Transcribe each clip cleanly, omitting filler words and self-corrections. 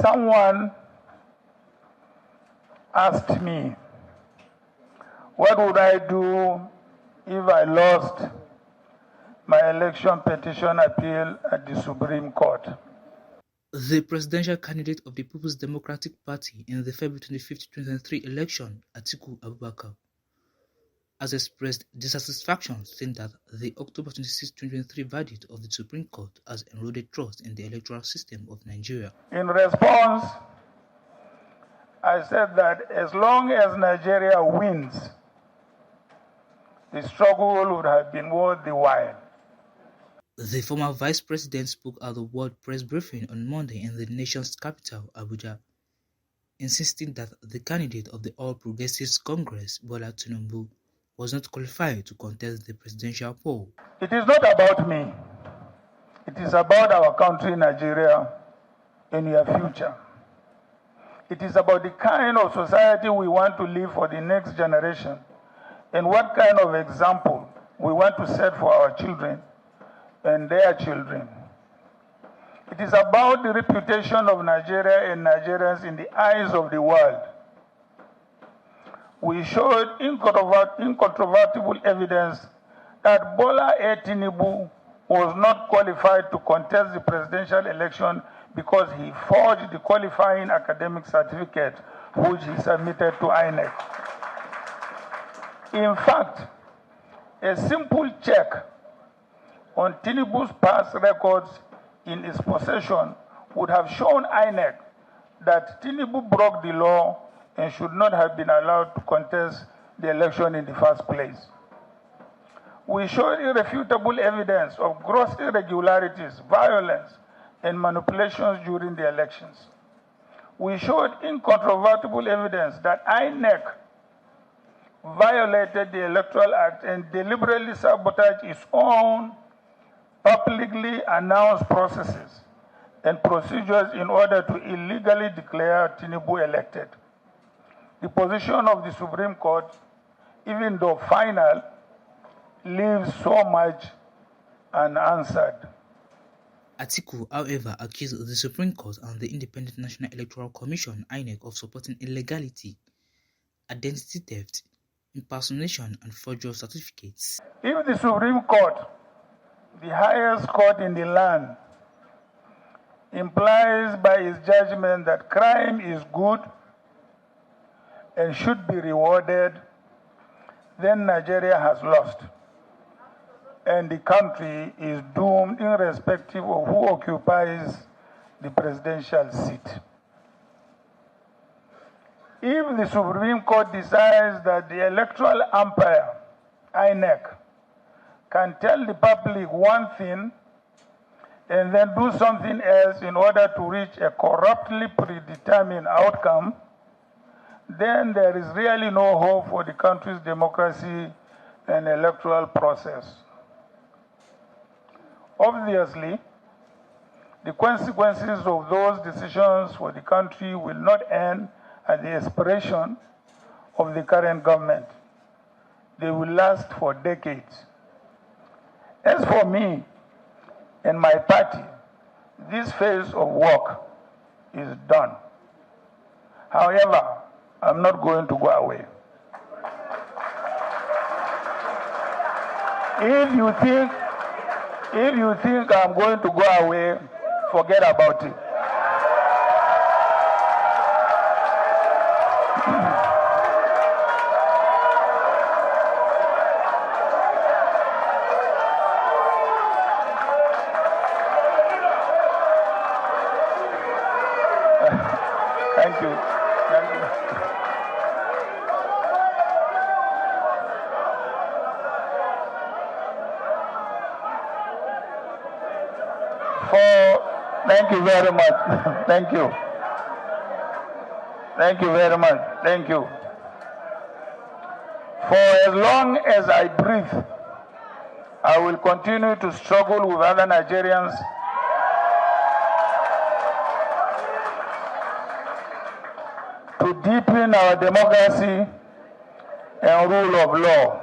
Someone asked me, what would I do if I lost my election petition appeal at the Supreme Court? The presidential candidate of the People's Democratic Party in the February 25, 2023 election, Atiku Abubakar, has expressed dissatisfaction, saying that the October 26, 2023 verdict of the Supreme Court has eroded trust in the electoral system of Nigeria. In response, I said that as long as Nigeria wins, the struggle would have been worth the while. The former vice president spoke at the World Press Briefing on Monday in the nation's capital, Abuja, insisting that the candidate of the All Progressives Congress, Bola Tinubu, was not qualified to contest the presidential poll. It is not about me. It is about our country, Nigeria, and your future. It is about the kind of society we want to live for the next generation and what kind of example we want to set for our children and their children. It is about the reputation of Nigeria and Nigerians in the eyes of the world. We showed incontrovertible evidence that Bola Tinubu was not qualified to contest the presidential election because he forged the qualifying academic certificate which he submitted to INEC. In fact, a simple check on Tinubu's past records in his possession would have shown INEC that Tinubu broke the law and should not have been allowed to contest the election in the first place. We showed irrefutable evidence of gross irregularities, violence, and manipulations during the elections. We showed incontrovertible evidence that INEC violated the Electoral Act and deliberately sabotaged its own publicly announced processes and procedures in order to illegally declare Tinubu elected. The position of the Supreme Court, even though final, leaves so much unanswered. Atiku, however, accused the Supreme Court and the Independent National Electoral Commission, INEC, of supporting illegality, identity theft, impersonation, and forgery of certificates. If the Supreme Court, the highest court in the land, implies by its judgment that crime is good and should be rewarded, then Nigeria has lost, and the country is doomed irrespective of who occupies the presidential seat. If the Supreme Court decides that the electoral umpire, INEC, can tell the public one thing and then do something else in order to reach a corruptly predetermined outcome, then there is really no hope for the country's democracy and electoral process. Obviously, the consequences of those decisions for the country will not end at the expiration of the current government. They will last for decades. As for me and my party, this phase of work is done. However, I'm not going to go away. If you think I'm going to go away, forget about it. Thank you. Thank you. Thank you very much. Thank you. Thank you very much. Thank you. For as long as I breathe, I will continue to struggle with other Nigerians to deepen our democracy and rule of law.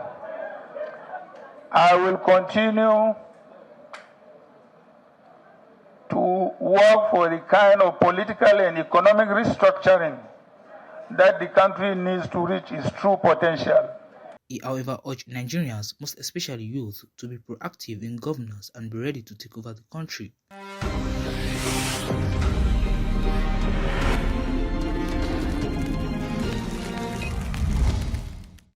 I will continue to work for the kind of political and economic restructuring that the country needs to reach its true potential. He, however, urged Nigerians, most especially youth, to be proactive in governance and be ready to take over the country.